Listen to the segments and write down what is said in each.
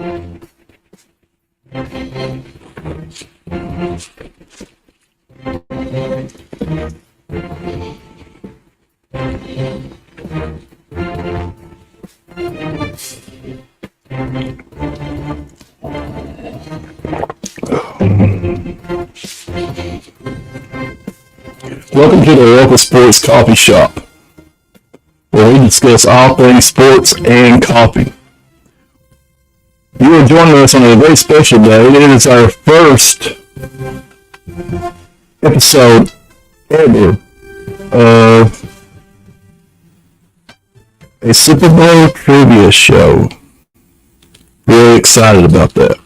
Welcome to the Local Sports Coffee Shop, where we discuss all things sports and coffee. You are joining us on a very special day. It is our first episode ever of a Super Bowl trivia show. Really excited about that.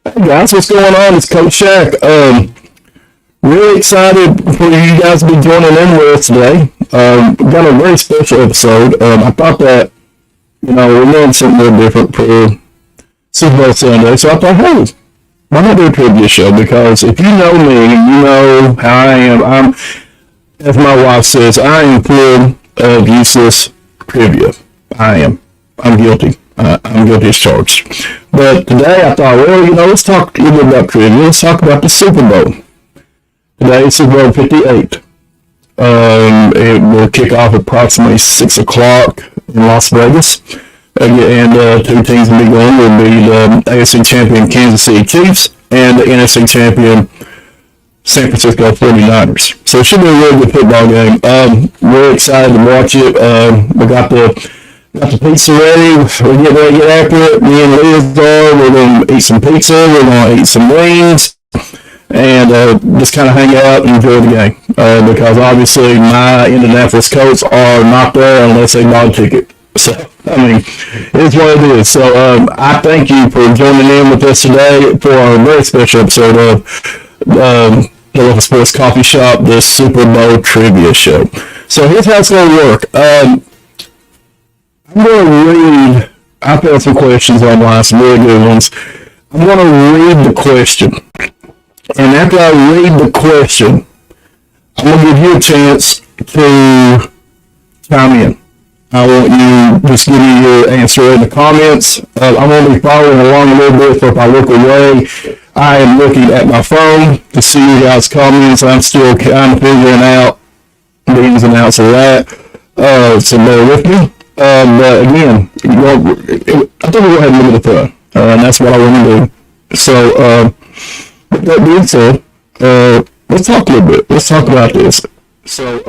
Hey guys, what's going on? It's Coach Shaq. Really excited for you guys to be joining in with us today. We've got a very special episode. I thought that, we're doing something a little different for Super Bowl Sunday. So I thought, hey, why not do a trivia show? Because if you know me, you know how I am. As my wife says, I am full of useless trivia. I'm guilty. I'm guilty as charged. But today I thought, let's talk a little bit about trivia. Let's talk about the Super Bowl. Today is Super Bowl 58. It will kick off approximately 6 o'clock in Las Vegas. And two teams will be going. Will be the AFC champion Kansas City Chiefs and the NFC champion San Francisco 49ers. So it should be a really good football game. We're excited to watch it. We got the pizza ready. We're getting ready to get after it. Me and Liz are. We're going to eat some pizza. We're going to eat some wings. And just kind of hang out and enjoy the game. Because obviously my Indianapolis Colts are not there unless they buy a ticket. So, it's what it is. So, I thank you for joining in with us today for our very special episode of the Local Sports Coffee Shop, the Super Bowl Trivia Show. So, here's how it's going to work. I'm going to read, I found some questions online, some really good ones. I'm going to read the question. And after I read the question, I'm going to give you a chance to chime in. I want you just give me your answer in the comments. I'm going to be following along a little bit, so if I look away, I am looking at my phone to see you guys' comments. I'm still kind of figuring out the ins and outs of that. So bear with me. But again, I think we'll have a little bit of fun. And that's what I want to do. So, with that being said, let's talk a little bit. Let's talk about this. So,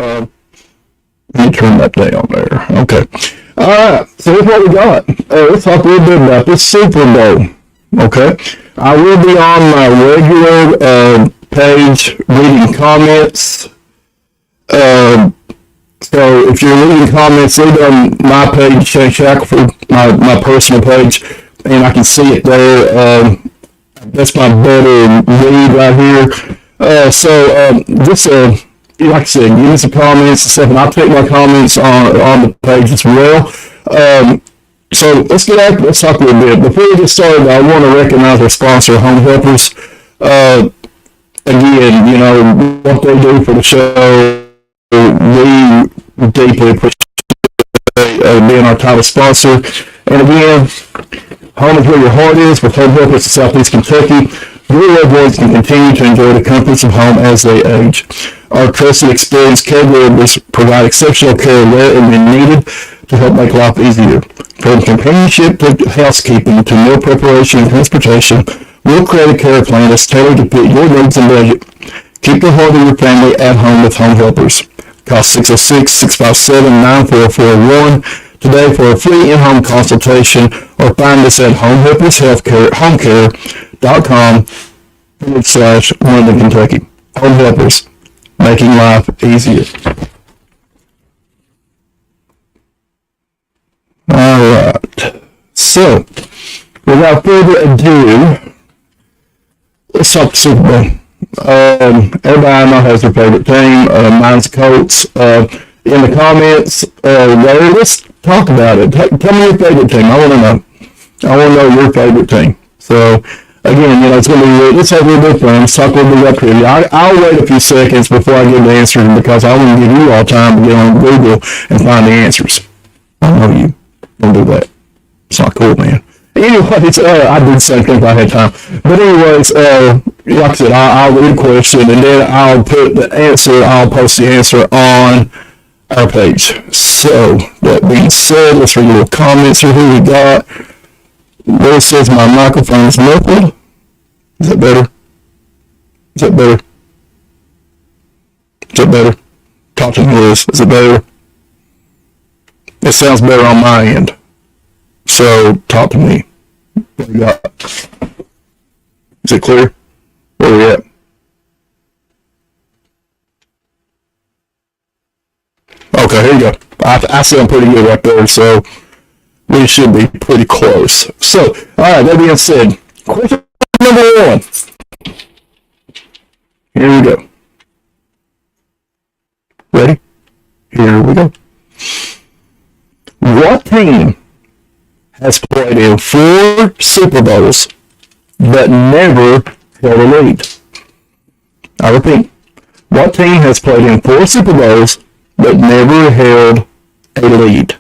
let me turn that down there. Okay. All right. So here's what we got. Let's talk a little bit about this Super Bowl. Okay. I will be on my regular page reading comments. So if you're reading comments, leave it on my page, Shane Shackelford, my personal page, and I can see it there. That's my better read right here. Just like I said, give me some comments and stuff, and I'll take my comments on the page as well. So let's get out. Let's talk a little bit. Before we get started, I want to recognize our sponsor, Home Helpers. Again, what they do for the show, we deeply appreciate being our title sponsor. And again, home is where your heart is. With Home Helpers in Southeast Kentucky, your loved ones can continue to enjoy the comforts of home as they age. Our trusted, experienced caregivers provide exceptional care where and when needed to help make life easier. From companionship to housekeeping to meal preparation and transportation, we'll create a care plan that's tailored to fit your needs and budget. Keep the heart of your family at home with Home Helpers. Call 606-657-9441 today for a free in-home consultation, or find us at homehelpershealthcare.com/London, Kentucky. Home Helpers, making life easier. All right. So, without further ado, let's talk Super Bowl. Everybody I know has their favorite team. Mine's the Colts. In the comments, Larry, let's talk about it. Tell me your favorite team. I want to know your favorite team. So, Again, it's going to be, let's have a little bit of fun. Let's talk a little bit about trivia. I'll wait a few seconds before I give the answers because I want to give you all time to get on Google and find the answers. I know you don't do that. It's not cool, man. Anyways, I did the same thing if I had time. But anyways, like I said, I'll read a question and then I'll put the answer, I'll post the answer on our page. So, that being said, let's read a little comments here. Who we got? Liz says my microphone is muffled. Is that better? Is that better? Is that better? Talk to me, Liz. Is it better? It sounds better on my end. So, talk to me. What do you got? Is it clear? Where are we at? Okay, here you go. I sound pretty good right there, so we should be pretty close. So, alright, that being said, question number 1. Here we go. Ready? Here we go. What team has played in 4 Super Bowls but never held a lead? I repeat, what team has played in 4 Super Bowls but never held a lead?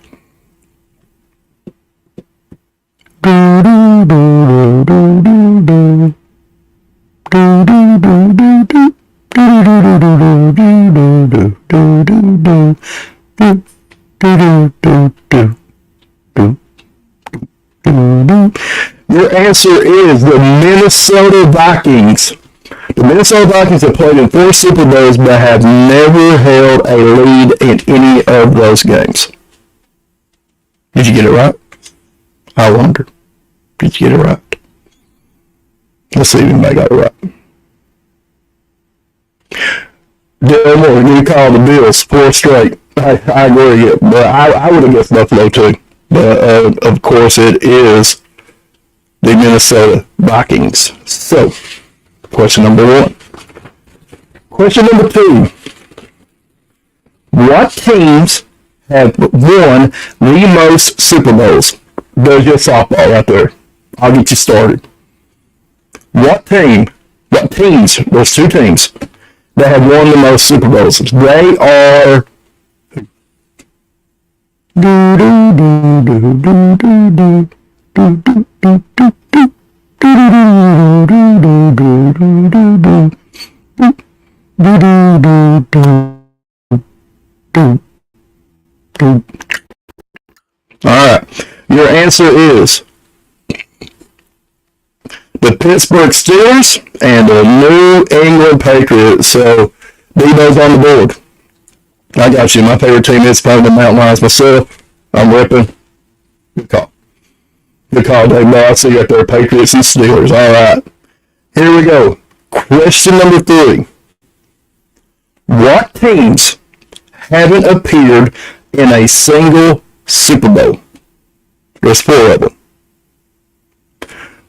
Your answer is the Minnesota Vikings. The Minnesota Vikings have played in 4 Super Bowls but have never held a lead in any of those games. Did you get it right? I wonder. Did you get it right? Let's see if anybody got it right. Dale Moore, you call the Bills 4 straight. I agree, but I would have guessed Buffalo too. But of course, it is the Minnesota Vikings. So, question number 1. Question number 2. What teams have won the most Super Bowls? There's your softball right there. I'll get you started. What teams, there's 2 teams that have won the most Super Bowls. They are Alright. Your answer is the Pittsburgh Steelers and the New England Patriots. So, Debo's on the board. I got you. My favorite team is probably the Mountain Lions myself. I'm ripping. Good call. Good call, Dave. No, I see you right there. Patriots and Steelers. All right. Here we go. Question number 3. What teams haven't appeared in a single Super Bowl? There's 4 of them.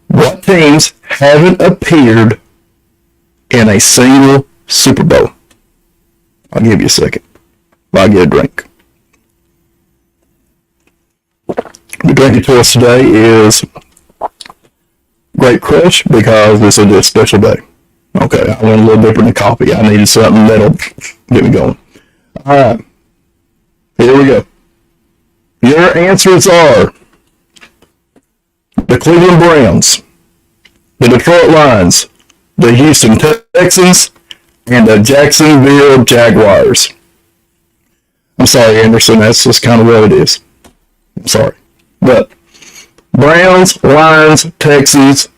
What teams haven't appeared in a single Super Bowl? I'll give you a second. I'll get a drink. The drink to us today is Grape Crush because this is a special day. Okay, I went a little different than coffee. I needed something that'll get me going. All right, here we go. Your answers are the Cleveland Browns, the Detroit Lions, the Houston Texans, and the Jacksonville Jaguars. I'm sorry, Anderson, that's just kind of what it is. I'm sorry. But Browns, Lions, Texans,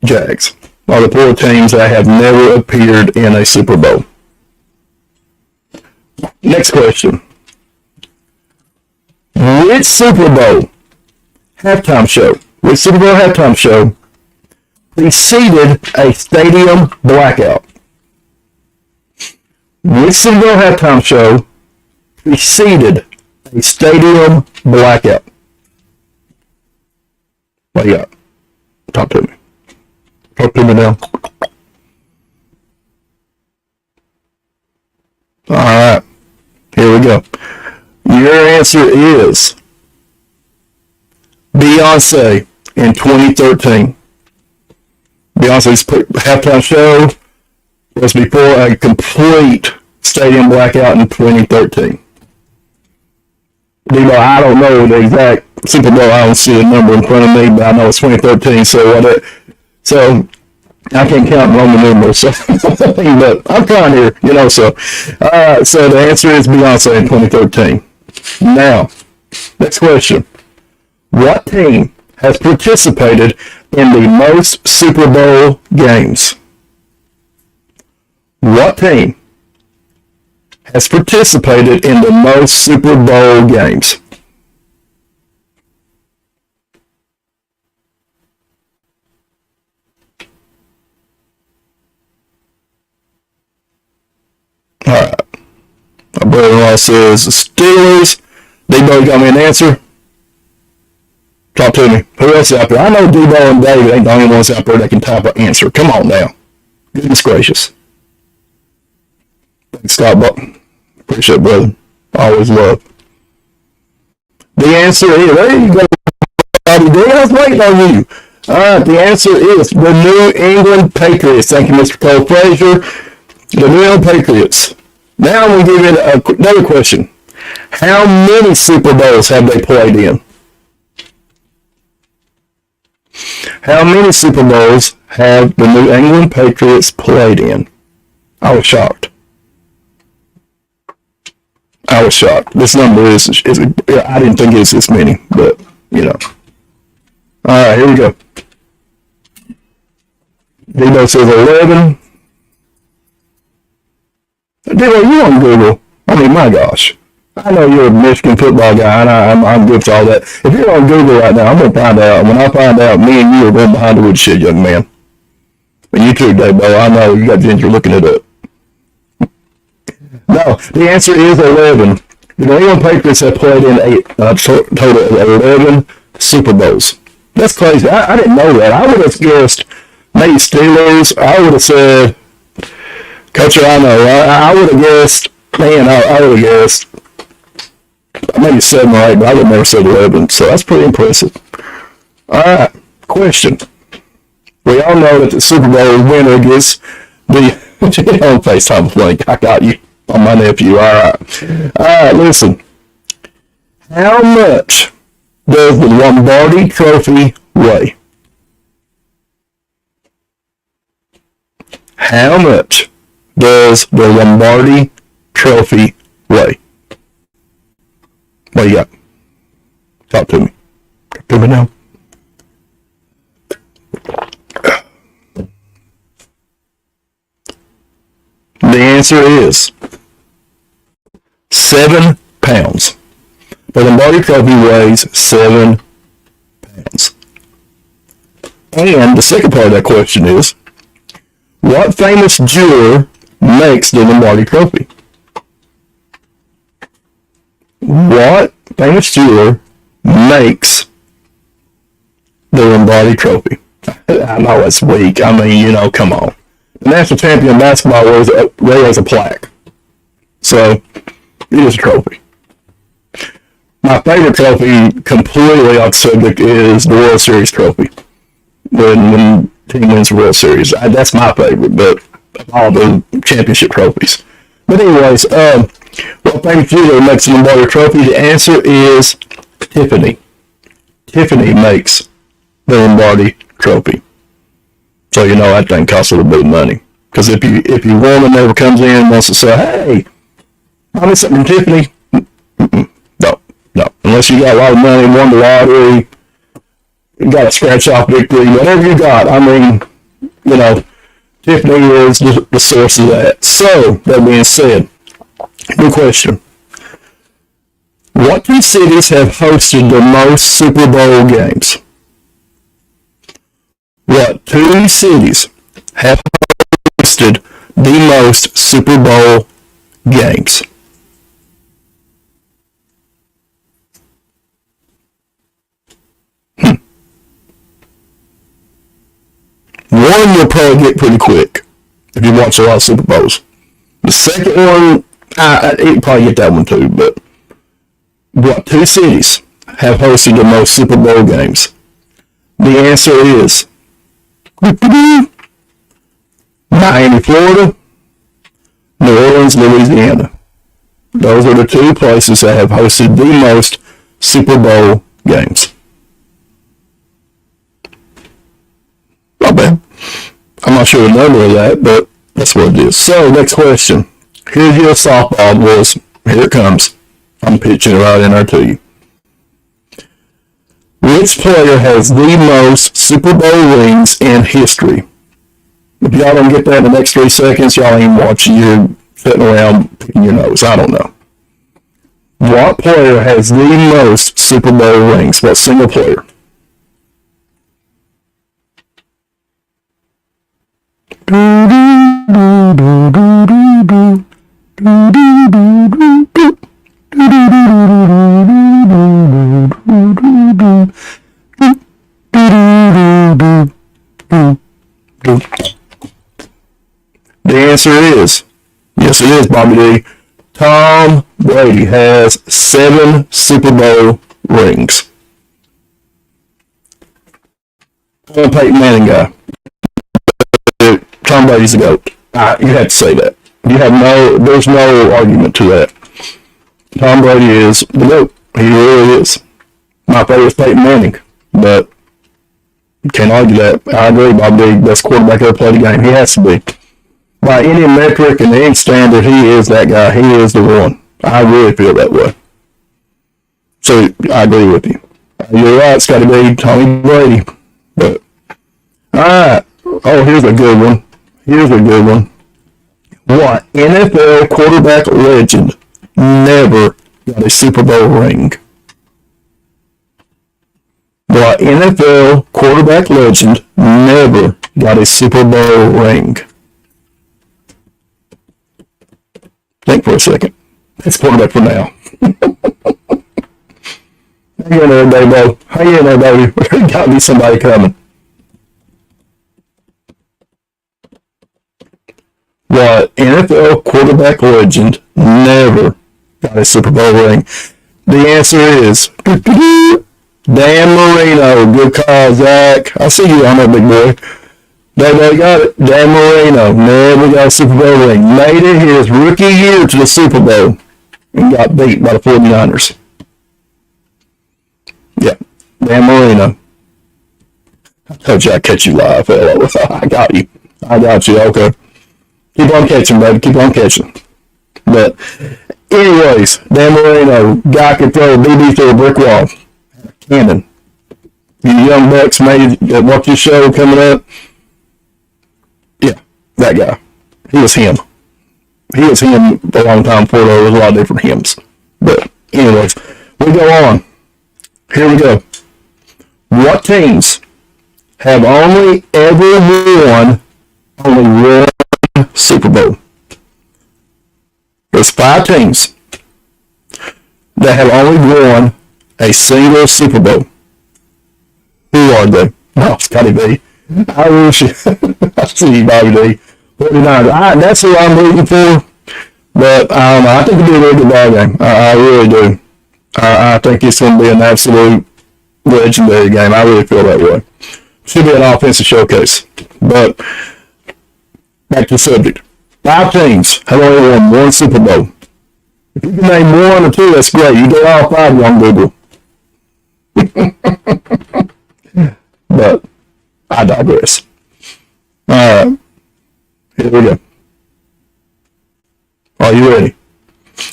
Jags are the 4 teams that have never appeared in a Super Bowl. Next question. Which Super Bowl halftime show preceded a stadium blackout? Which Super Bowl halftime show preceded a stadium blackout? What do you got? Talk to me. Talk to me now. Alright. Here we go. Your answer is Beyonce in 2013. Beyonce's halftime show was before a complete stadium blackout in 2013. I don't know the exact Super Bowl. I don't see the number in front of me, but I know it's 2013. So I can't count Roman numerals. So, but I'm trying here, So the answer is Beyonce in 2013. Now, next question: what team has participated in the most Super Bowl games? What team has participated in the most Super Bowl games? All right. My brother-in-law says the Steelers. Debo, got me an answer? Talk to me. Who else is out there? I know Debo and David ain't the only ones out there that can type an answer. Come on now. Goodness gracious. Thanks, Scott Buck. Appreciate it, brother. Always love. The answer is, there you go. I was waiting on you. All right, the answer is the New England Patriots. Thank you, Mr. Cole Frazier. The New England Patriots. Now I'm going to give you another question. How many Super Bowls have they played in? How many Super Bowls have the New England Patriots played in? I was shocked. This number is I didn't think it was this many, but, All right, here we go. Debo says 11. Debo, you on Google? I mean, my gosh. I know you're a Michigan football guy, and I'm good for all that. If you're on Google right now, I'm going to find out. When I find out, me and you are going behind the woodshed, young man. And you too, Debo. I know you got ginger looking it up. No, the answer is 11. The New England Patriots have played in a total of 11 Super Bowls. That's crazy. I didn't know that. I would have guessed maybe Steelers. I would have said, Coach, I know. I would have guessed, I would have guessed maybe 7 or 8, but I would have never said 11. So that's pretty impressive. All right, question. We all know that the Super Bowl winner gets the on FaceTime flank. I got you on my nephew. All right, listen. How much does the Lombardi Trophy weigh? How much does the Lombardi Trophy weigh? What do you got? Talk to me. Talk to me now. The answer is 7 pounds. The Lombardi Trophy weighs 7 pounds. And the second part of that question is, what famous jeweler makes the Lombardi Trophy? What famous jeweler makes the Lombardi Trophy? I know it's weak. I mean, come on. The national champion in basketball wears a plaque. So, it is a trophy. My favorite trophy, completely off subject, is the World Series trophy. When team wins the World Series. That's my favorite, but of all the championship trophies. But anyways, what famous jeweler makes the Lombardi Trophy? The answer is Tiffany. Tiffany makes the Lombardi Trophy. So that thing costs a little bit of money. Because if your woman ever comes in and wants to say, hey, I need something from Tiffany. No. Unless you got a lot of money, won the lottery, you got a scratch off victory, whatever you got. Tiffany is the source of that. So, that being said, good question. What 2 cities have hosted the most Super Bowl games? What 2 cities have hosted the most Super Bowl games? One you'll probably get pretty quick if you watch a lot of Super Bowls. The second one, you probably get that one too, but what 2 cities have hosted the most Super Bowl games? The answer is Miami, Florida, New Orleans, Louisiana. Those are the two places that have hosted the most Super Bowl games. Not bad. I'm not sure the number of that, but that's what it is. So, next question. Here's your softball, boys. Here it comes. I'm pitching it right in there to you. Which player has the most Super Bowl rings in history? If y'all don't get that in the next 3 seconds, y'all ain't watching. You're sitting around picking your nose. I don't know. What player has the most Super Bowl rings? What single player? The answer is, yes it is, Bobby D. Tom Brady has 7 Super Bowl rings. I'm a Peyton Manning guy. Tom Brady's the GOAT. You had to say that. There's no argument to that. Tom Brady is the GOAT. He really is. My favorite is Peyton Manning, but you can't argue that. I agree, Bob D. Best quarterback ever played the game. He has to be. By any metric and any standard, he is that guy. He is the one. I really feel that way. So I agree with you. You're right. It's got to be Tommy Brady. But all right. Oh, here's a good one. What NFL quarterback legend never got a Super Bowl ring? What NFL quarterback legend never got a Super Bowl ring? Think for a second. It's quarterback for now. Hang in there, Davo. Hang in there, baby. There's got to be somebody coming. What NFL quarterback legend never got a Super Bowl ring? The answer is Dan Marino. Good call, Zach. I see you on that, big boy. They got it. Dan Marino never got a Super Bowl ring. Made it his rookie year to the Super Bowl and got beat by the 49ers. Yeah, Dan Marino. I told you I'd catch you live. I got you. Okay. Keep on catching, baby. Keep on catching. But anyways, Dan Marino, guy could throw a BB through a brick wall. Cannon. You young bucks maybe that watch this show coming up. Yeah, that guy. He was him. He was him for a long time before there was a lot of different hymns. But anyways, we go on. Here we go. What teams have only ever won only one Super Bowl? There's 5 teams that have only won a single Super Bowl. Who are they? Oh, Scotty B. I wish I see you, Bobby D. 49ers. That's who I'm rooting for. But I think it'll be a really good ball game. I really do. I think it's going to be an absolute legendary game. I really feel that way. Should be an offensive showcase. But back to the subject. 5 teams have only won one Super Bowl. If you can name 1 or 2, that's great. You get all 5 on Google. But I digress. All right. Here we go. Are you ready?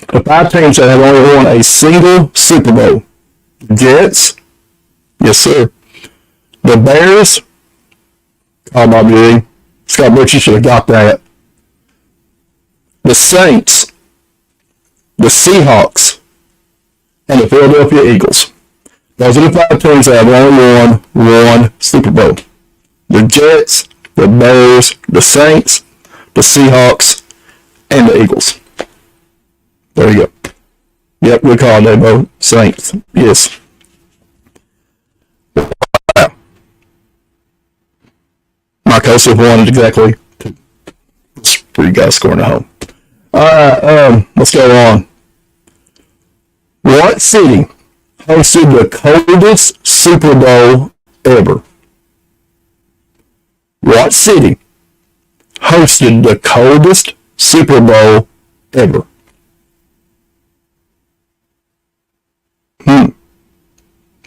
The 5 teams that have only won a single Super Bowl. Jets. Yes, sir. The Bears. Oh, my beauty. Scott Brooks, you should have got that. The Saints. The Seahawks. And the Philadelphia Eagles. Those are the 5 teams that have only won one Super Bowl. The Jets, the Bears, the Saints, the Seahawks, and the Eagles. There you go. Yep, good call, Davo. Saints. Yes. Wow. My coach have won exactly 2. For you guys scoring at home. Alright, let's go on. What city hosted the coldest Super Bowl ever? What city hosted the coldest Super Bowl ever?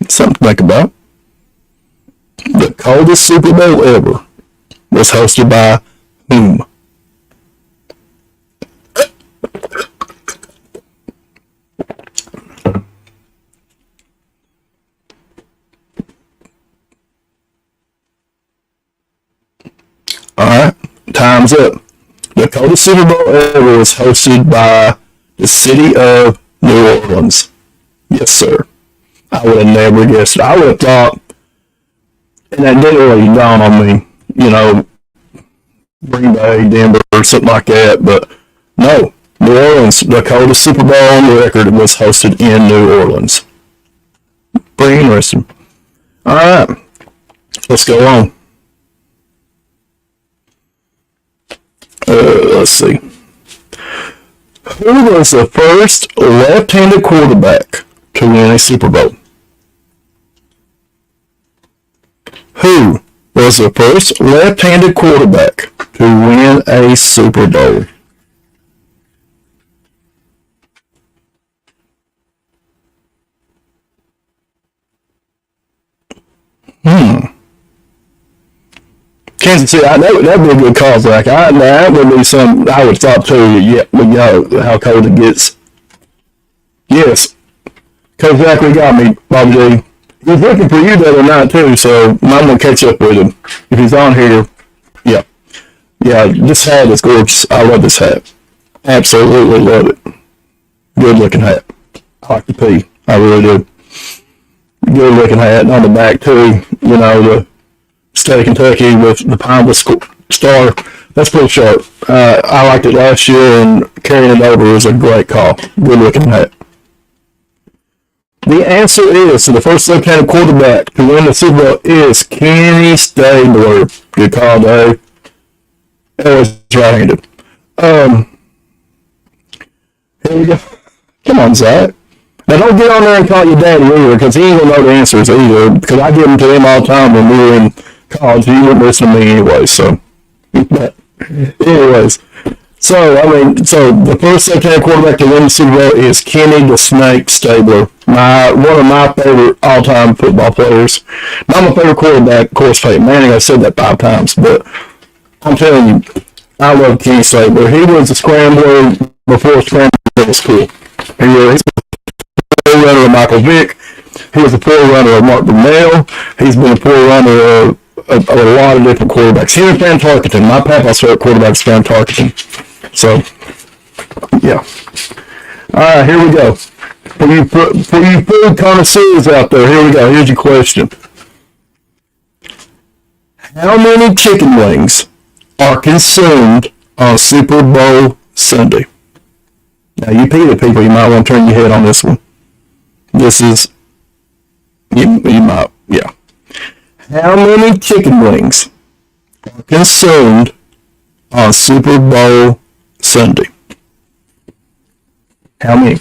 Something to think about. The coldest Super Bowl ever was hosted by whom? Alright, time's up. The coldest Super Bowl ever was hosted by the city of New Orleans. Yes, sir. I would have never guessed it. I would have thought, and that didn't really dawn on me, Green Bay, Denver, or something like that, but no. New Orleans, the coldest Super Bowl on record, was hosted in New Orleans. Pretty interesting. Alright, let's go on. Let's see. Who was the first left-handed quarterback to win a Super Bowl? Who was the first left-handed quarterback to win a Super Bowl? Kansas City, that would be a good call, Zach. That would be something I would thought too. Yeah, how cold it gets. Yes. Coach Zach, we got me, Bobby G. He's looking for you the other night too, so I'm going to catch up with him. If he's on here, yeah. Yeah, this hat is gorgeous. I love this hat. Absolutely love it. Good looking hat. I like the P. I really do. Good looking hat. And on the back too, the state of Kentucky with the Pineville star. That's pretty sharp. I liked it last year, and carrying it over was a great call. Good looking hat. The answer is, so the first left-handed quarterback to win the Super Bowl is Kenny Stabler. Good call, Dave. Always right-handed. Here we go. Come on, Zach. Now, don't get on there and call your daddy either, because he ain't going to know the answers either, because I give them to him all the time when we were in college. He wouldn't listen to me anyway, so. But anyways. So the first left-handed quarterback to win the Super Bowl is Kenny the Snake Stabler. One of my favorite all-time football players. Not my favorite quarterback, of course, Peyton Manning. I've said that 5 times, but I'm telling you, I love Kenny Stabler. He was a scrambler before scrambling was cool. He's a forerunner of Michael Vick. He was a forerunner of Mark Brunell. He's been a forerunner of a lot of different quarterbacks. He was Van Tarkenton. My papa's favorite quarterback is Van Tarkenton. So, yeah. All right, here we go. For you food connoisseurs out there, here we go. Here's your question. How many chicken wings are consumed on Super Bowl Sunday? Now, you PETA people, you might want to turn your head on this one. This is, you might, yeah. How many chicken wings are consumed on Super Bowl Sunday? How many?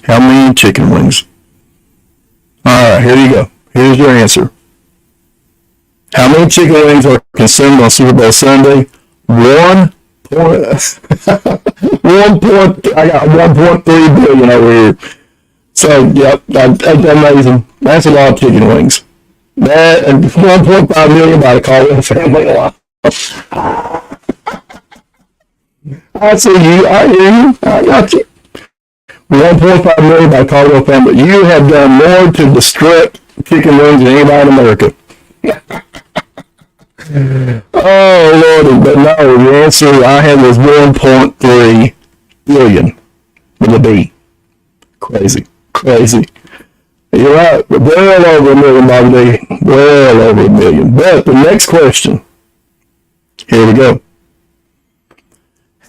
How many chicken wings? Alright, here you go. Here's your answer. How many chicken wings are consumed on Super Bowl Sunday? I got 1.3 billion over here. So, yep, that's amazing. That's a lot of chicken wings. That and 1.5 million by the Caldwell family. I see you. I hear you. I got you. 1.5 million by the Caldwell family. You have done more to destruct chicken wings than anybody in America. Oh, Lordy. But no, the answer I had was 1.3 billion with a B. Crazy. You're right. Well over a million, Bobby D. Well over a million. But the next question. Here we go.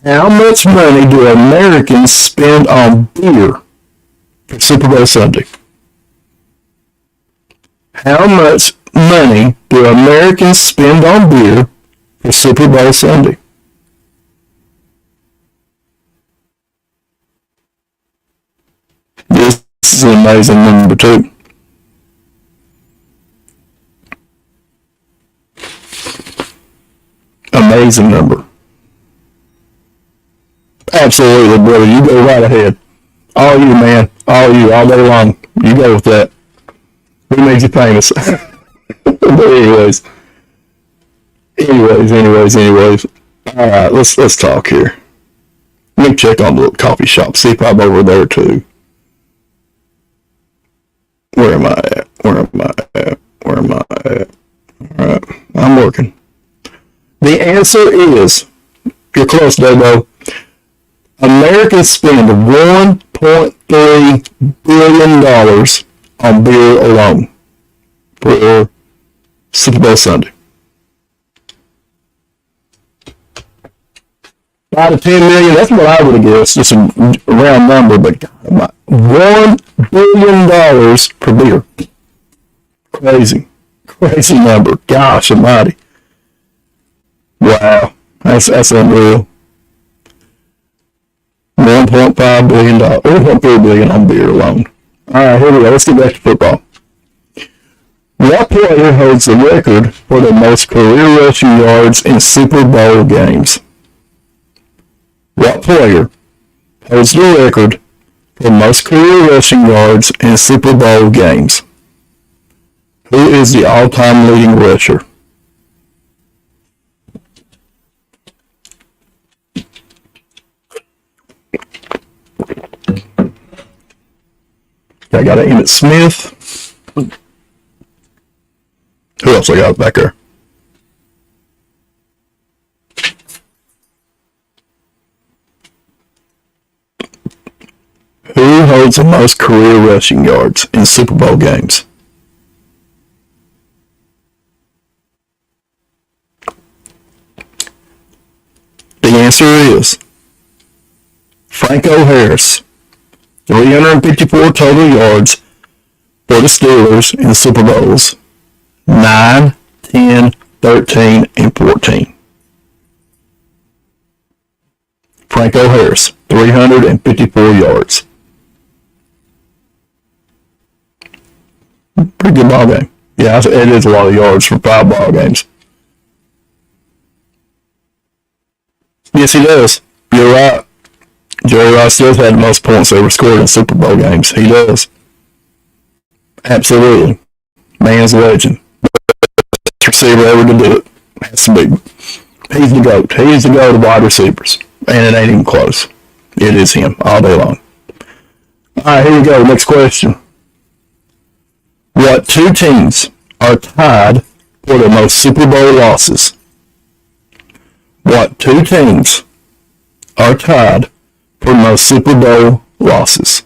How much money do Americans spend on beer for Super Bowl Sunday? How much money do Americans spend on beer for Super Bowl Sunday? This is an amazing number too. Amazing number. Absolutely, brother. You go right ahead. All you, man. All you, all day long. You go with that. We made you famous. But anyways. All right, let's talk here. Let me check on the little coffee shop. See if I'm over there too. Where am I at? All right, I'm working. The answer is, you're close, Dobo. Americans spend $1.3 billion on beer alone for Super Bowl Sunday. 5 to 10 million, that's what I would have guessed, just a round number, but God, $1 billion per beer. Crazy number. Gosh almighty. Wow, that's unreal. $1.5 billion, $1.3 billion on beer alone. All right, here we go. Let's get back to football. What player holds the record for the most career rushing yards in Super Bowl games? What player holds the record for most career rushing yards in Super Bowl games? Who is the all-time leading rusher? I got Emmitt Smith. Who else I got back there? Who holds the most career rushing yards in Super Bowl games? The answer is Franco Harris. 354 total yards for the Steelers in the Super Bowls. 9, 10, 13, and 14. Franco Harris, 354 yards. Pretty good ball game. Yeah, it is a lot of yards for 5 ball games. Yes, he does. You're right. Jerry Rice does have the most points ever scored in Super Bowl games. He does. Absolutely. Man's a legend. Best receiver ever to do it. Has to be. He's the GOAT. He's the GOAT of wide receivers. And it ain't even close. It is him all day long. All right, here we go. Next question. What 2 teams are tied for the most Super Bowl losses? What 2 teams are tied for most Super Bowl losses?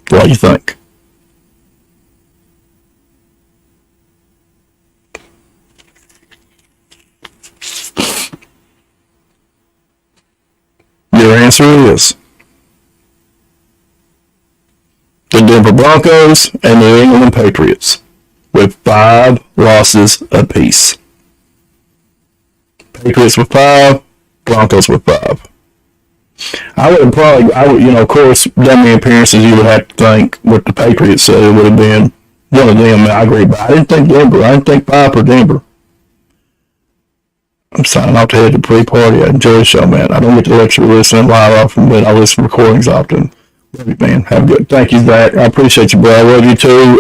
What do you think? Your answer is the Denver Broncos and the New England Patriots with 5 losses apiece. Patriots with 5, Broncos with 5. I would, of course, done the appearances, you would have to think what the Patriots said it would have been one of them. I agree, but I didn't think Denver. I didn't think 5 for Denver. I'm signing off to head to pre-party. I enjoy the show, man. I don't get to let you listen live often, but I listen to recordings often. Love you, man. Have a good. Thank you, Zach. I appreciate you, bro. I love you too.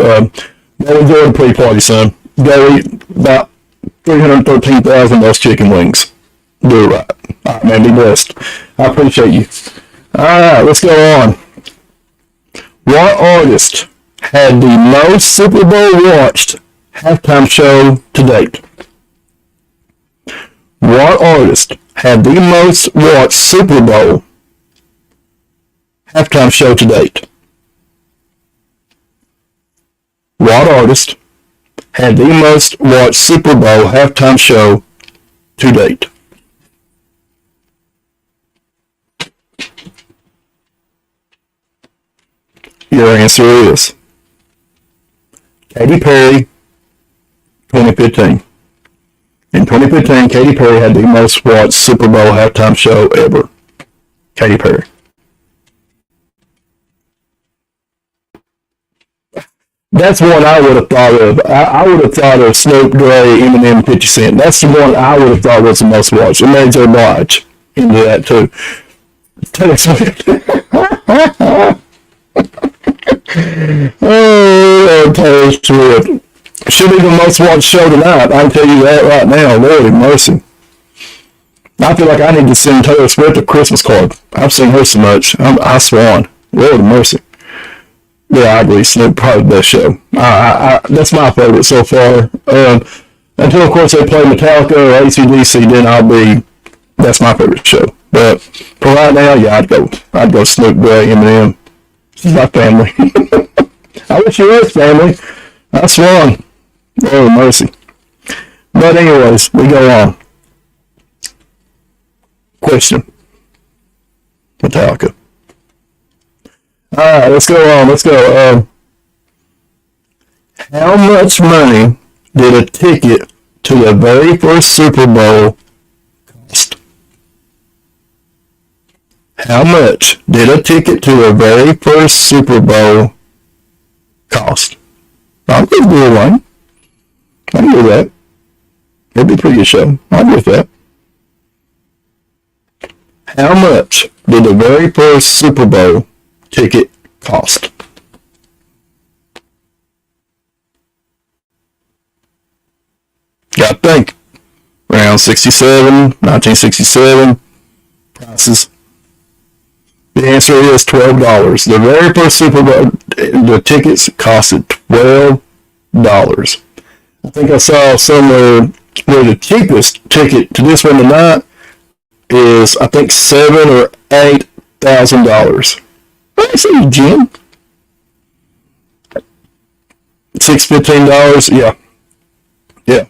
Go enjoy the pre-party, son. Go eat about 313,000 of those chicken wings. Do it right. All right, man. Be blessed. I appreciate you. All right, let's go on. What artist had the most Super Bowl watched halftime show to date? What artist had the most watched Super Bowl halftime show to date? What artist had the most watched Super Bowl halftime show to date? Your answer is Katy Perry, 2015. In 2015, Katy Perry had the most watched Super Bowl halftime show ever. Katy Perry. That's one I would have thought of. I would have thought of Snoop, Dre, Eminem, 50 Cent. That's the one I would have thought was the most watched. And Mary J. Blige into that too. Taylor Swift. Oh, Taylor Swift. Should be the most watched show tonight. I can tell you that right now. Lord have mercy. I feel like I need to send Taylor Swift a Christmas card. I've seen her so much. I swan. Lord have mercy. Yeah, I agree. Snoop probably the best show. That's my favorite so far. Until of course they play Metallica or AC/DC, then that's my favorite show. But for right now, yeah, I'd go Snoop, Dre, Eminem. This is my family. I wish you was family. I swan. Oh mercy. But anyways, we go on. Question. Metallica. Alright, let's go on. Let's go. How much money did a ticket to the very first Super Bowl cost? How much did a ticket to the very first Super Bowl cost? I'll give you one. I can do that. It'd be a pretty good show. I'll give that. How much did the very first Super Bowl ticket cost? Gotta think. Around 1967 prices. The answer is $12. The very first Super Bowl, the tickets costed $12. I think I saw somewhere where the cheapest ticket to this one tonight is, I think, $7,000 or $8,000. I see, Jim. $615. Yeah.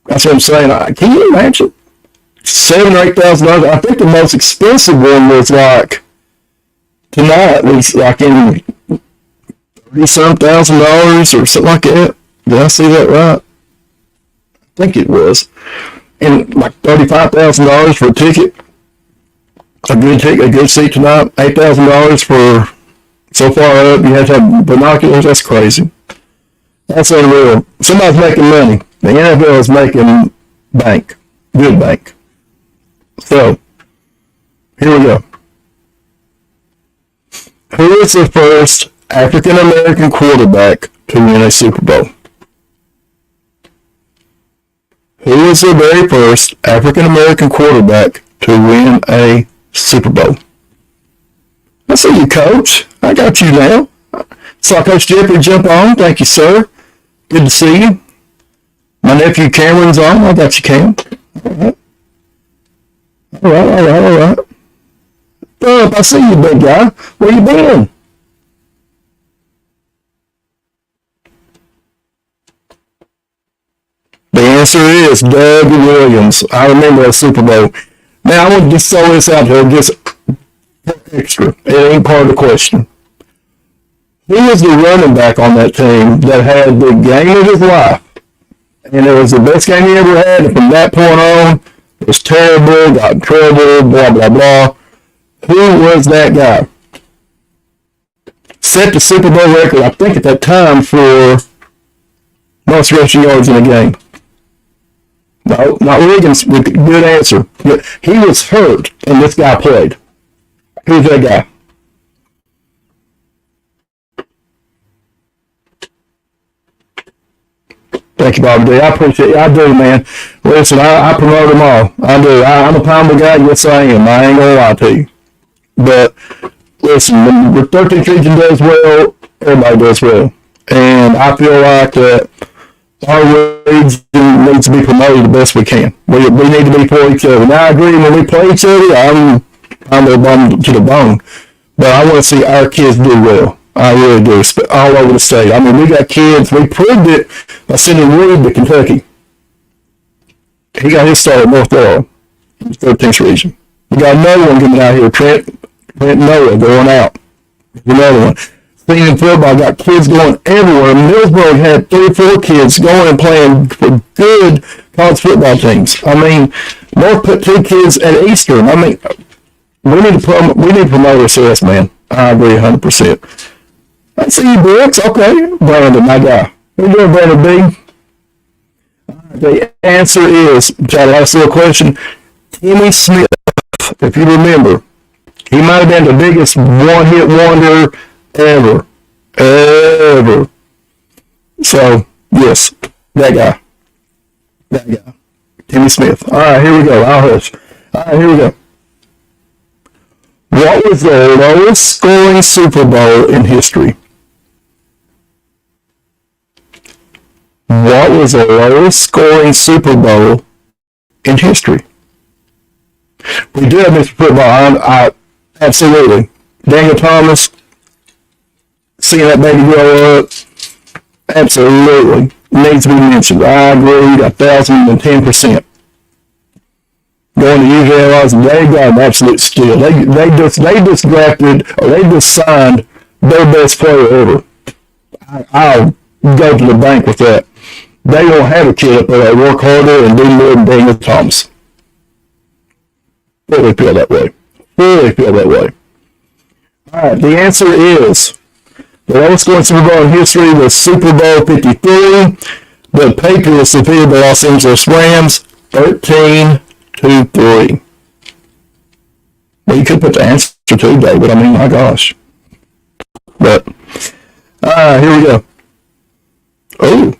That's what I'm saying. Can you imagine? $7,000 or $8,000. I think the most expensive one was like tonight was like in $30-some thousand or something like that. Did I see that right? I think it was. And like $35,000 for a ticket. A good ticket, a good seat tonight. $8,000 for so far up. You have to have binoculars. That's crazy. That's unreal. Somebody's making money. The NFL is making bank. Good bank. So, here we go. Who is the first African American quarterback to win a Super Bowl? Who is the very first African American quarterback to win a Super Bowl? I see you, Coach. I got you now. Saw Coach Jeffrey jump on. Thank you, sir. Good to see you. My nephew Cameron's on. I got you, Cam. All right. I see you, big guy. Where you been? The answer is Doug Williams. I remember that Super Bowl. Now, I want to just throw this out here, just extra. It ain't part of the question. Who was the running back on that team that had the game of his life? And it was the best game he ever had, and from that point on, it was terrible, got in trouble, blah, blah, blah. Who was that guy? Set the Super Bowl record, I think, at that time for most rushing yards in a game. No, not Wiggins. Good answer. He was hurt, and this guy played. Who's that guy? Thank you, Bobby D. I appreciate it. I do, man. Listen, I promote them all. I do. I'm a poundable guy. Yes, I am. I ain't gonna lie to you. But listen, when the 13th region does well, everybody does well. And I feel like that our region needs to be promoted the best we can. We need to be for each other. Now, I agree, when we play each other, I'm the bum to the bone. But I want to see our kids do well. I really do, all over the state. I mean, we got kids. We proved it by sending Reed to Kentucky. He got his start at North Laurel, 13th region. We got another one coming out here, Trent Noah, going out. Another one. Senior football got kids going everywhere. Millsboro had 3 or 4 kids going and playing for good college football teams. I mean, North put 2 kids at Eastern. I mean, we need to promote ourselves, man. I agree 100%. I see you, Brooks. Okay, Brandon, my guy. How you doing, Brandon B? The answer is, Chad, last little question. Timmy Smith, if you remember, he might have been the biggest one-hit wonder ever. So, yes, that guy. Timmy Smith. All right, here we go. I'll hush. All right, here we go. What was the lowest scoring Super Bowl in history? What was the lowest scoring Super Bowl in history? We do have Mr. Football. I absolutely. Daniel Thomas, seeing that baby grow up, absolutely needs to be mentioned. I agree 1,010%. Going to UCLA, they got an absolute steal. They just drafted, or they just signed their best player ever. I'll go to the bank with that. They don't have a kid up there that work harder and do more than Daniel Thomas. Fully feel that way. All right, the answer is the lowest scoring Super Bowl in history was Super Bowl 53. The Patriots defeated the Los Angeles Rams 13-3. Well, you could put the answer too, David. I mean, my gosh. But, here we go. Oh.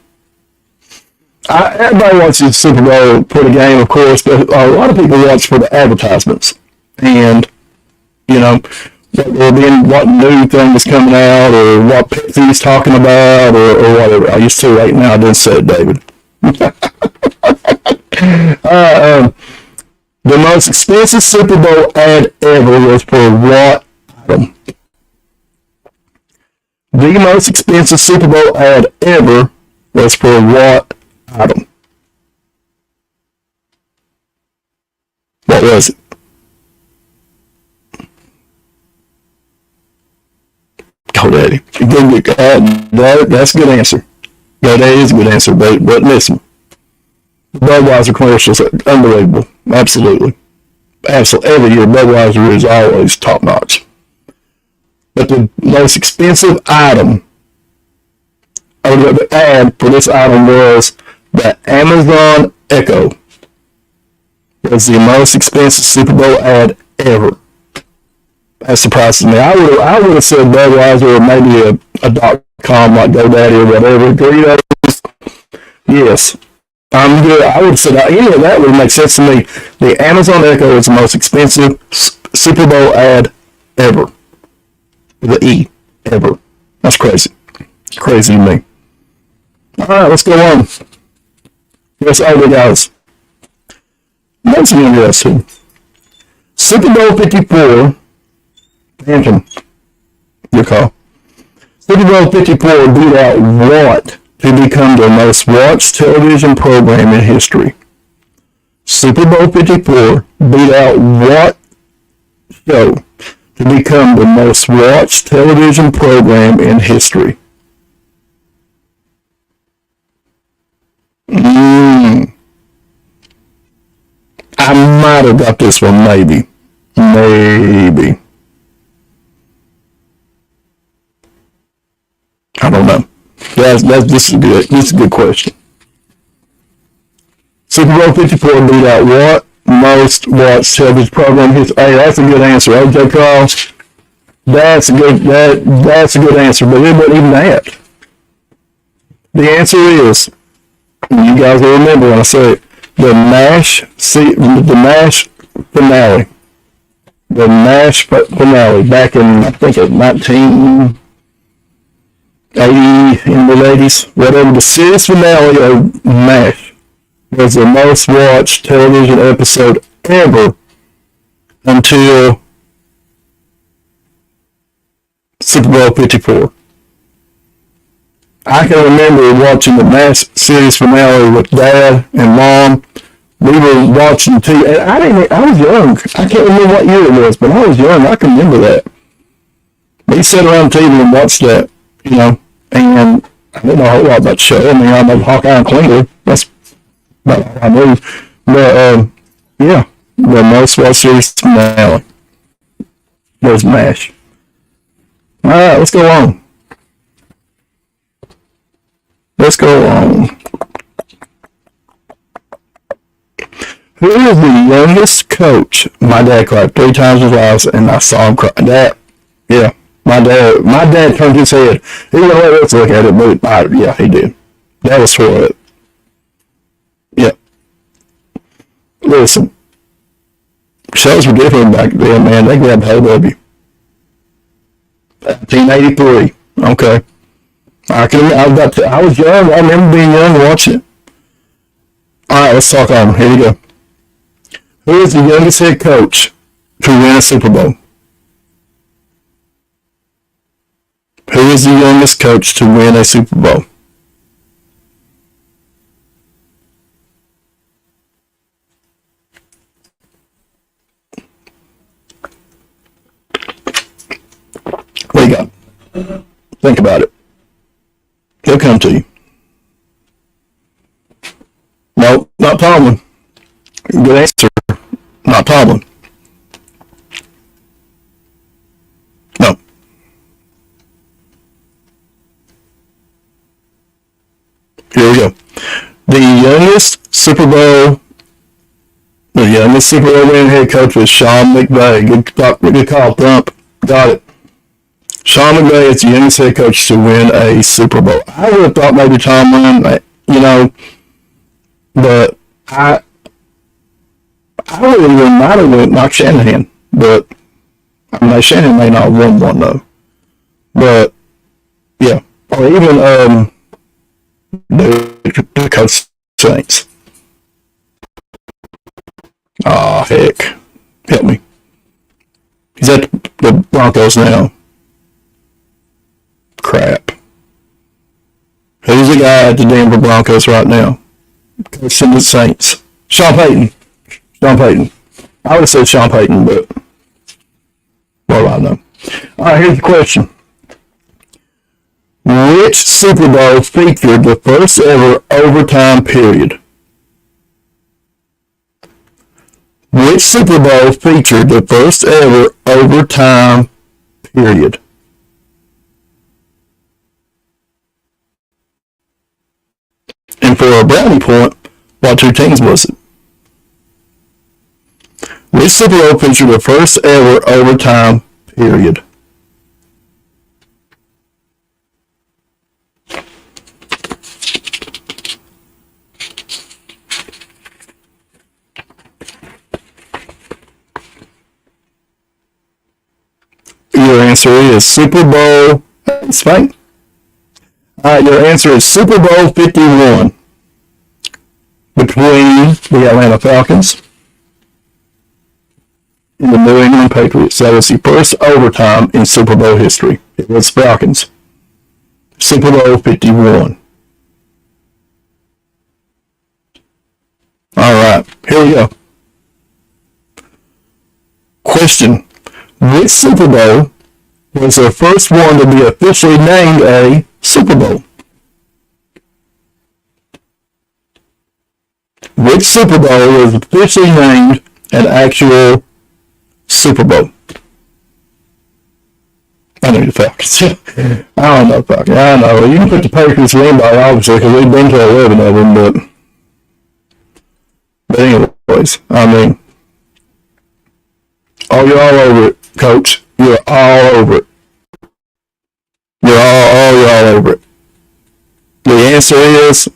Everybody watches Super Bowl for the game, of course, but a lot of people watch for the advertisements. And, you know, what new thing is coming out, or what Pepsi's talking about, or whatever. I used to right now. I didn't say it, David. The most expensive Super Bowl ad ever was for what item? The most expensive Super Bowl ad ever was for what item? What was it? GoDaddy. That's a good answer. GoDaddy is a good answer, but listen. Budweiser commercials are unbelievable. Absolutely. Every year, Budweiser is always top notch. But the most expensive item, or the ad for this item was the Amazon Echo. It was the most expensive Super Bowl ad ever. That surprises me. I would have said Budweiser, or maybe a .com like GoDaddy or whatever. Doritos. Yes. I'm good. I would have said any of that would make sense to me. The Amazon Echo is the most expensive Super Bowl ad ever. With the E. Ever. That's crazy. Crazy to me. Alright, let's go on. Yes, older guys. That's interesting. Super Bowl 54. Phantom. Your call. Super Bowl 54 beat out what to become the most watched television program in history? Super Bowl 54 beat out what show to become the most watched television program in history? I might have got this one, maybe. I don't know. This is good. This is a good question. Super Bowl 54 beat out what most watched television program? Hey, that's a good answer. OJ Cross. That's a good answer, but it wasn't even that. The answer is, you guys will remember when I say it, the MASH finale. The MASH finale back in, I think, 1980, in the 80s, whatever. The series finale of MASH was the most watched television episode ever until Super Bowl 54. I can remember watching the MASH series finale with Dad and Mom. We were watching TV, and I was young. I can't remember what year it was, but I was young. I can remember that. We sat around the TV and watched that, and I didn't know a whole lot about the show. I mean, I know Hawkeye and Klinger. That's about all I knew. But, yeah, the most watched series finale was MASH. All right, let's go on. Who is the youngest coach? My dad cried 3 times in his life, and I saw him cry. Yeah, my dad turned his head. He didn't let us look at it, but yeah, he did. That was for it. Yeah. Listen, shows were different back then, man. They grabbed hold of you. 1983. Okay. I was young. I remember being young and watching it. All right, let's talk on. Here we go. Who is the youngest head coach to win a Super Bowl? Who is the youngest coach to win a Super Bowl? What do you got? Think about it. He'll come to you. No, not Tomlin. Good answer. Not Tomlin. No. Here we go. The youngest Super Bowl winning head coach was Sean McVay. Good call, Thump. Got it. Sean McVay is the youngest head coach to win a Super Bowl. I would have thought maybe Tomlin, but I really might have went Mike Shanahan, but Shanahan may not have won one though. But yeah, or even the coach Saints. Oh heck, help me. He's at the Broncos now. Crap. Who's the guy at the Denver Broncos right now? Coaching the Saints. Sean Payton. I would have said Sean Payton, but what do I know? All right, here's the question. Which Super Bowl featured the first ever overtime period? Which Super Bowl featured the first ever overtime period? And for a brownie point, what 2 teams was it? Which Super Bowl featured the first ever overtime period? Your answer is Super Bowl. Spain. Your answer is Super Bowl 51 between the Atlanta Falcons and the New England Patriots. That was the first overtime in Super Bowl history. It was Falcons. Super Bowl 51. All right, here we go. Question. Which Super Bowl was the first one to be officially named a Super Bowl? Which Super Bowl was officially named an actual Super Bowl? I know the Falcons. I don't know Falcons. I know. You can put the Patriots in anybody, obviously, because we've been to 11 of them, but anyways, you're all over it, Coach. You're all over it. You're all over it. The answer is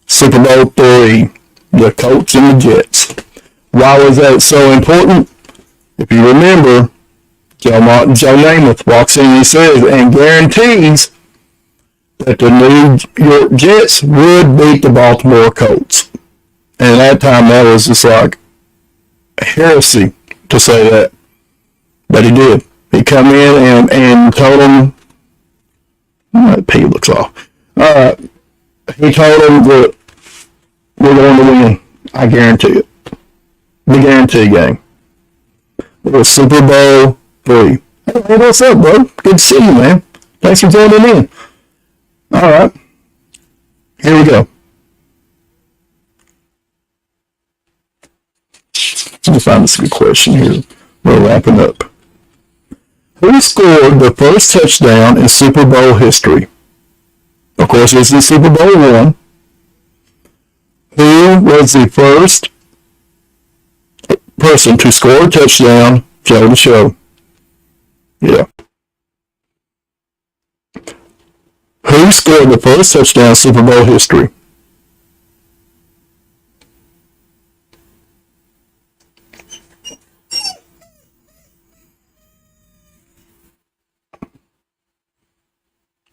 Super Bowl 3, the Colts and the Jets. Why was that so important? If you remember, Joe Namath walks in and he says, and guarantees that the New York Jets would beat the Baltimore Colts. And at that time, that was just like heresy to say that. But he did. He come in and told him, P looks off. He told him that we're going to win. I guarantee it. The guarantee game. It was Super Bowl 3. Hey, what's up, bro? Good to see you, man. Thanks for joining in. All right, here we go. Let me find this good question here. We're wrapping up. Who scored the first touchdown in Super Bowl history? Of course, it's the Super Bowl one. Who was the first person to score a touchdown? Joe the show. Yeah. Who scored the first touchdown in Super Bowl history?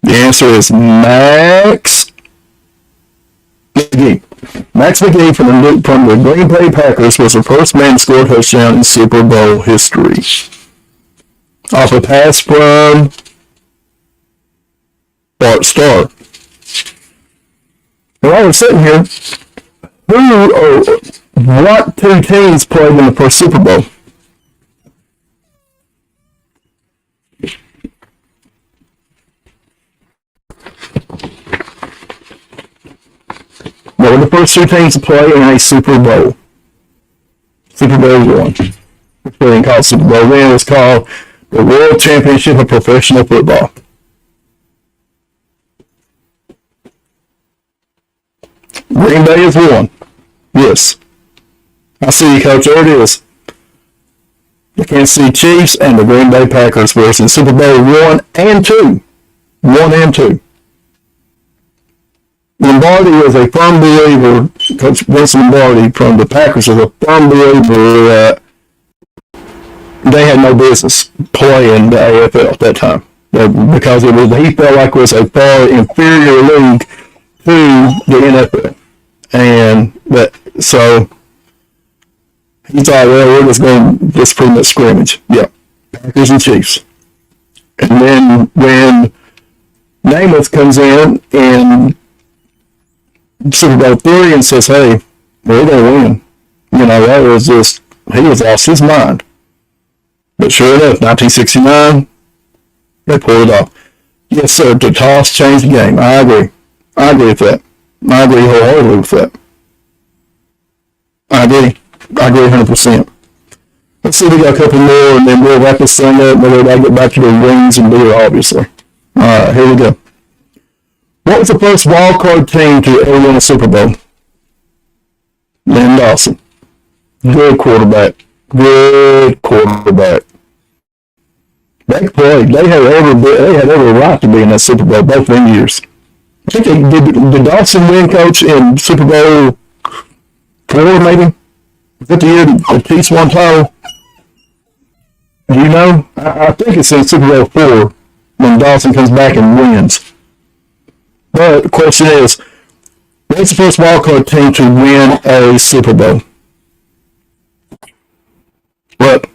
The answer is Max McGee. Max McGee from the Green Bay Packers was the first man to score a touchdown in Super Bowl history. Off a pass from Bart Starr. And while we're sitting here, what two teams played in the first Super Bowl? What were the first two teams to play in a Super Bowl? Super Bowl one. It's being called Super Bowl. Then it was called the World Championship of Professional Football. Green Bay is one. Yes. I see you, Coach. There it is. The Kansas City Chiefs and the Green Bay Packers were in Super Bowl 1 and 2. 1 and 2. Lombardi was a firm believer, Coach Vince Lombardi from the Packers was a firm believer that they had no business playing the AFL at that time. Because he felt like it was a far inferior league to the NFL. And so he thought, well, we're just going to just pretty much scrimmage. Yeah. Packers and Chiefs. And then when Namath comes in and Super Bowl 3 and says, hey, we're going to win. That was just, he was lost his mind. But sure enough, 1969, they pulled it off. Yes, sir, the toss changed the game. I agree. I agree with that. I agree wholeheartedly with that. I agree 100%. Let's see if we got a couple more, and then we'll wrap this thing up, and then we'll get back to the rings and beer, obviously. All right, here we go. What was the first wild card team to ever win a Super Bowl? Lynn Dawson. Good quarterback. Good quarterback. They played. They had every right to be in that Super Bowl both them years. I think did Dawson win, Coach, in Super Bowl 4 maybe? Was that the year the Chiefs won title? Do you know? I think it's in Super Bowl 4 when Dawson comes back and wins. But the question is, what's the first wildcard team to win a Super Bowl? What?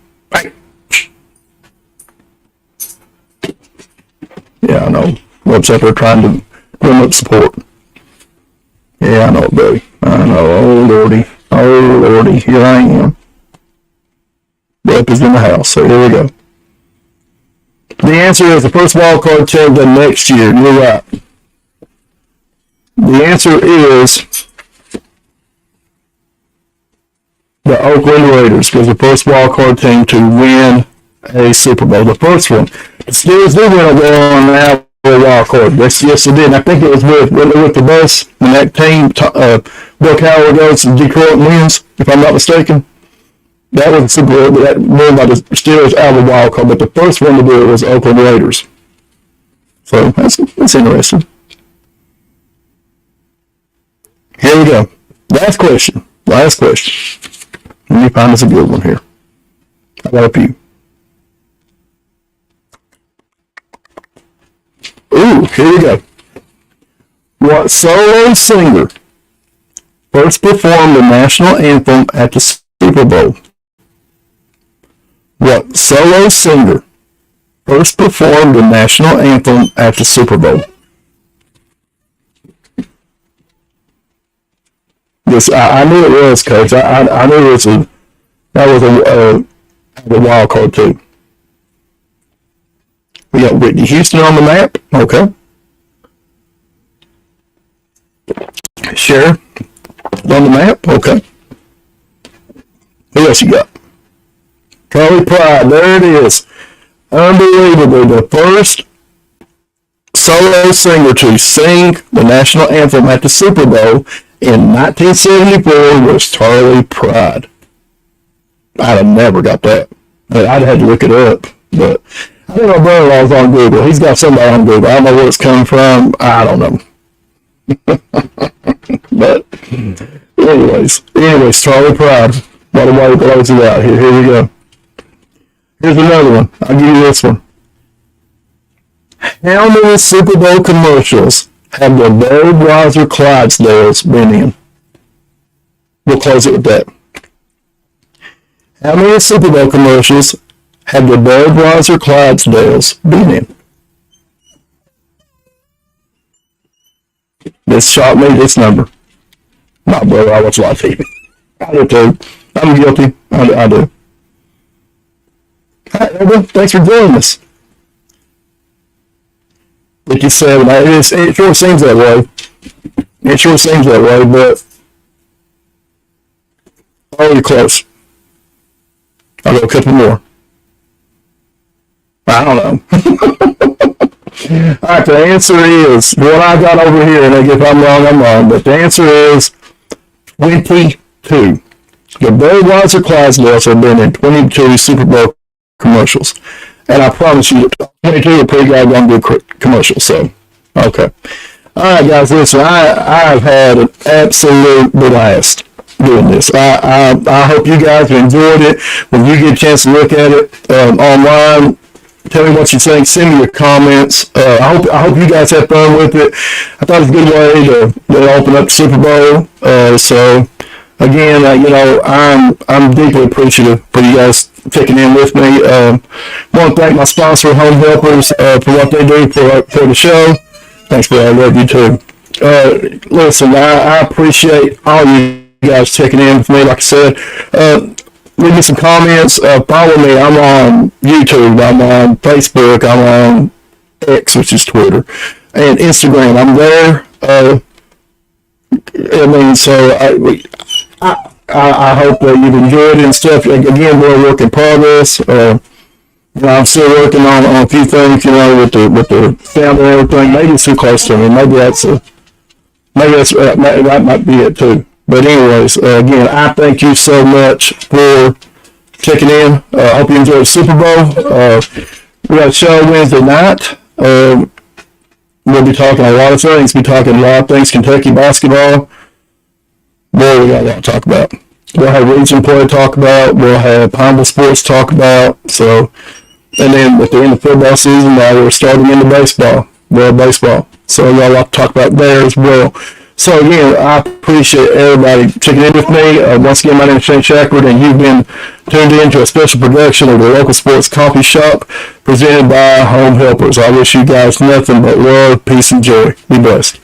Yeah, I know. What's up there trying to bring up support. Yeah, I know, buddy. I know. Oh, Lordy. Oh, Lordy. Here I am. Buck is in the house, so here we go. The answer is the first wildcard team the next year. You're right. The answer is the Oakland Raiders was the first wildcard team to win a Super Bowl. The first one. The Steelers did win a now wild card. Yes, they did. And I think it was with the bus when that team, Bill Cowher goes to Detroit and wins, if I'm not mistaken. That was a Super Bowl that won by the Steelers out of the wild card, but the first one to do it was Oakland Raiders. So that's interesting. Here we go. Last question. Let me find us a good one here. I got a few. Ooh, here we go. What solo singer first performed the national anthem at the Super Bowl? What solo singer first performed the national anthem at the Super Bowl? Yes, I knew it was, Coach. I knew it was that was a wild card too. We got Whitney Houston on the map. Okay. Cher on the map. Okay. Who else you got? Charley Pride. There it is. Unbelievable. The first solo singer to sing the national anthem at the Super Bowl in 1974 was Charley Pride. I'd have never got that. I'd have to look it up. But I think my brother-in-law's on Google. He's got somebody on Google. I don't know where it's coming from. I don't know. But anyways, Charley Pride. By the way, we close it out. Here we go. Here's another one. I'll give you this one. How many Super Bowl commercials have the Budweiser Clydesdales been in? We'll close it with that. How many Super Bowl commercials have the Budweiser Clydesdales been in? This shocked me, this number. My brother, I watch a lot of TV. I do too. I'm guilty. I do. All right, everyone. Thanks for joining us. Like you said, it sure seems that way. It sure seems that way, but oh, you're close. I'll go a couple more. I don't know. All right, the answer is what I got over here, and if I'm wrong, I'm wrong. But the answer is 22. The Budweiser Clydesdales have been in 22 Super Bowl commercials. And I promise you, 22 are pretty goddamn good commercials. So, okay. All right, guys, listen, I've had an absolute blast doing this. I hope you guys have enjoyed it. When you get a chance to look at it online, tell me what you think. Send me your comments. I hope you guys had fun with it. I thought it was a good way to open up the Super Bowl. So again, I'm deeply appreciative for you guys checking in with me. Want to thank my sponsor, Home Helpers, for what they do for the show. Thanks, bro. I love you too. Listen, I appreciate all you guys checking in with me. Like I said, leave me some comments. Follow me. I'm on YouTube. I'm on Facebook. I'm on X, which is Twitter, and Instagram. I'm there. I hope that you've enjoyed it and stuff. Again, we're a work in progress. I'm still working on a few things, with the sound and everything. Maybe it's too close to me. Maybe that might be it too. But anyways, again, I thank you so much for checking in. I hope you enjoyed the Super Bowl. We got a show Wednesday night. We'll be talking a lot of things. Kentucky basketball. Boy, we got a lot to talk about. We'll have region play to talk about. We'll have Pineville sports to talk about. So, and then at the end of football season, now we're starting into baseball, world baseball. So we got a lot to talk about there as well. So again, I appreciate everybody checking in with me. Once again, my name is Shane Shackford, and you've been tuned in to a special production of the Local Sports Coffee Shop presented by Home Helpers. I wish you guys nothing but love, peace, and joy. Be blessed.